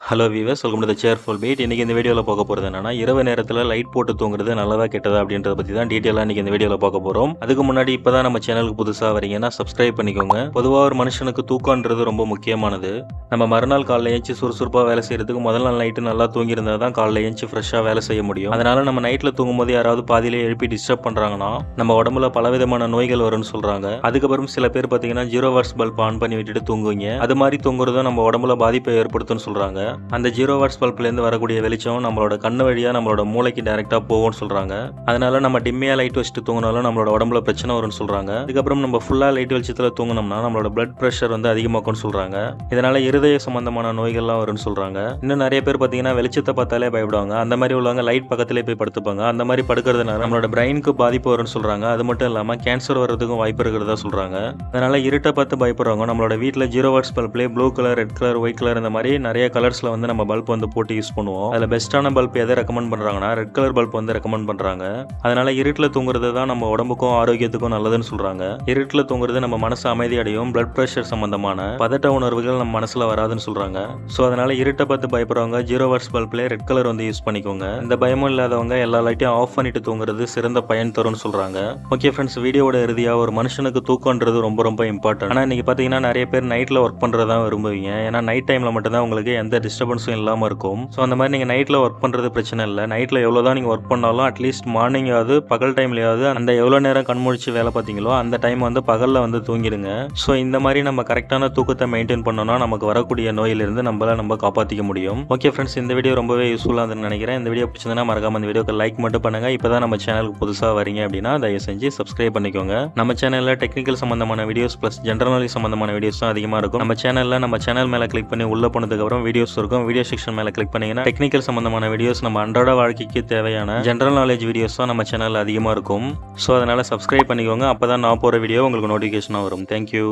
Hello viewers, welcome to the cheerful beat. இன்றைக்கி இந்த வீடியோவில் பார்க்க போகிறது என்னன்னா, இரவு நேரத்தில் லைட் போட்டு தூங்குறது நல்லதா கெட்டதா அப்படின்றத பற்றி தான் டீட்டெயிலாக இன்றைக்கி இந்த வீடியோவில் பார்க்க போகிறோம். அதுக்கு முன்னாடி இப்போ தான் நம்ம சேனலுக்கு புதுசாக வரீங்கன்னா சப்ஸ்கிரைப் பண்ணிக்கோங்க. பொதுவாக ஒரு மனுஷனுக்கு தூக்கம்ன்றது ரொம்ப முக்கியமானது. நம்ம மறுநாள் காலைல ஏஞ்சி சுறுசுறுப்பாக வேலை செய்கிறதுக்கு முதல் நாள் நைட்டு நல்லா தூங்கியிருந்தால் தான் காலைல ஏஞ்சி ஃப்ரெஷ்ஷாக வேலை செய்ய முடியும். அதனால் நம்ம நைட்டில் தூங்கும்போது யாராவது பாதியிலே எழுப்பி டிஸ்டர்ப் பண்ணுறாங்கன்னா நம்ம உடம்புல பலவிதமான நோய்கள் வரும்னு சொல்கிறாங்க. அதுக்கப்புறம் சில பேர் பார்த்தீங்கன்னா 0 வாட்ஸ் பல்ப் ஆன் பண்ணி விட்டுட்டு தூங்குவீங்க. அது மாதிரி தூங்குறதும் நம்ம உடம்புல பாதிப்பை ஏற்படுத்தும்னு சொல்கிறாங்க. அந்த 0 வாட்ஸ் பல்ப்லேருந்து வரக்கூடிய வெளிச்சம் நம்மளோட கண்ணு வழியாக நம்மளோட மூளைக்கு டைரெக்டாக போகும்னு சொல்கிறாங்க. அதனால நம்ம டிம்மியாக லைட் வச்சுட்டு தூங்கினாலும் நம்மளோட உடம்புல பிரச்சனை வரும்னு சொல்கிறாங்க. அதுக்கப்புறம் நம்ம ஃபுல்லாக லைட் வெளிச்சத்தில் தூங்கினோம்னா நம்மளோட பிளட் ப்ரெஷர் வந்து அதிகமாக்கும்னு சொல்கிறாங்க. இதனால இருதய சம்பந்தமான நோய்கள்லாம் வரும்னு சொல்கிறாங்க. இன்னும் நிறைய பேர் பார்த்தீங்கன்னா வெளிச்சத்தை பார்த்தாலே பயப்படுவாங்க. அந்த மாதிரி உள்ளவங்க லைட் பக்கத்திலே போய் படுத்துப்பாங்க. அந்த மாதிரி படுக்கிறதுனால நம்மளோட பிரெயினுக்கு பாதிப்பு வரும்னு சொல்கிறாங்க. அது மட்டும் இல்லாமல் கேன்சர் வர்றதுக்கும் வாய்ப்பு இருக்கிறதா சொல்கிறாங்க. அதனால இருட்டை பார்த்து பயப்படுறவங்க நம்மளோட வீட்டில் 0 வாட்ஸ் பல்ப்லேயே blue colour, red colour, white colour இந்த மாதிரி நிறைய கலர்ஸில் வந்து நம்ம பல்ப் வந்து போட்டு யூஸ் பண்ணுவோம். அதில் பெஸ்ட்டான பல்ப் எதை ரெக்கமெண்ட் பண்ணுறாங்கன்னா ரெட் கலர் பல்ப் வந்து ரெக்கமெண்ட் பண்ணுறாங்க. அதனால இருட்டில் தூங்குறது தான் நம்ம உடம்புக்கும் ஆரோக்கியத்துக்கும் நல்லதுன்னு சொல்கிறாங்க. இருட்டில் தூங்குறது நம்ம மனசு அமைதி அடையும். பிளட் ப்ரெஷர் சம்பந்தமான பதட்ட உணர்வுகள் நம்ம மனசில் வராதுன்னு சொல்கிறாங்க. ஸோ அதனால இருட்டை பார்த்து பயப்படுறவங்க 0 வாட்ஸ் பல்ப்லேயே ரெட் கலர் வந்து யூஸ் பண்ணிக்கோங்க. இந்த பயமும் இல்லாதவங்க எல்லா லைட்டையும் ஆஃப் பண்ணிட்டு தூங்குறது சிறந்த பயன் தரும்னு சொல்கிறாங்க. ஓகே ஃப்ரெண்ட்ஸ், வீடியோட இறுதியாக ஒரு மனுஷனுக்கு தூக்கம்ன்றது ரொம்ப ரொம்ப இம்பார்ட்டன்ட். ஆனால் இன்னைக்கு பார்த்தீங்கன்னா நிறைய பேர் நைட்டில் ஒர்க் பண்ணுறதா விரும்புவீங்க. ஏன்னா நைட் டைமில் மட்டும்தான் உங்களுக்கு எந்த டிஸ்டர்பன்ஸும் இல்லாமல் இருக்கும். ஸோ அந்த மாதிரி நீங்கள் நைட்டில் ஒர்க் பண்ணுறது பிரச்சனை இல்லை. நைட்டில் எவ்வளோ தான் நீங்கள் ஒர்க் பண்ணாலும் அட்லீஸ்ட் மார்னிங்காவது பகல் டைம்லையாவது அந்த எவ்வளோ நேரம் கண்முழிச்சு வேலை பார்த்தீங்களோ அந்த டைம் வந்து பகலில் வந்து தூங்கிடுங்க. ஸோ இந்த மாதிரி நம்ம கரெக்டான தூக்கத்தை மெயின்டைன் பண்ணோம்னா நமக்கு வரக்கூடிய நோயிலிருந்து நம்ம காப்பாற்றிக்க முடியும். ஓகே ஃப்ரெண்ட்ஸ், இந்த வீடியோ ரொம்பவே யூஸ்ஃபுல்லாக இருந்துன்னு நினைக்கிறேன். இந்த வீடியோ பிடிச்சிருந்தா மறக்காம இந்த வீடியோக்கு லைக் மட்டும் பண்ணுங்கள். இப்போ தான் நம்ம சேனலுக்கு புதுசாக வரீங்க அப்படின்னா தயவு செஞ்சு சப்ஸ்கிரைப் பண்ணிக்கோங்க. நம்ம சேனலில் டெக்னிக்கல் சம்பந்தமான வீடியோஸ் ப்ளஸ் ஜென்ரல் நாலேஜ் சம்பந்தமான வீடியோஸ் தான் அதிகமாக இருக்கும். நம்ம சேனல் மேலே கிளிக் பண்ணி உள்ள போனதுக்கப்புறம் வீடியோஸ் இருக்கும். வீடியோ செக்ஷன் மேலே கிளிக் பண்ணீங்கன்னா டெக்னிக்கல் சம்பந்தமான வீடியோஸ், நம்ம அன்றாட வாழ்க்கைக்கு தேவையான ஜென்ரல் நாலேஜ் வீடியோஸ் தான் நம்ம சேனலில் அதிகமாக இருக்கும். ஸோ அதனால் சப்ஸ்கிரைப் பண்ணிக்கோங்க. அப்போ தான் நான் போகிற வீடியோ உங்களுக்கு நோட்டிஃபிகேஷனாக வரும். தேங்க்யூ.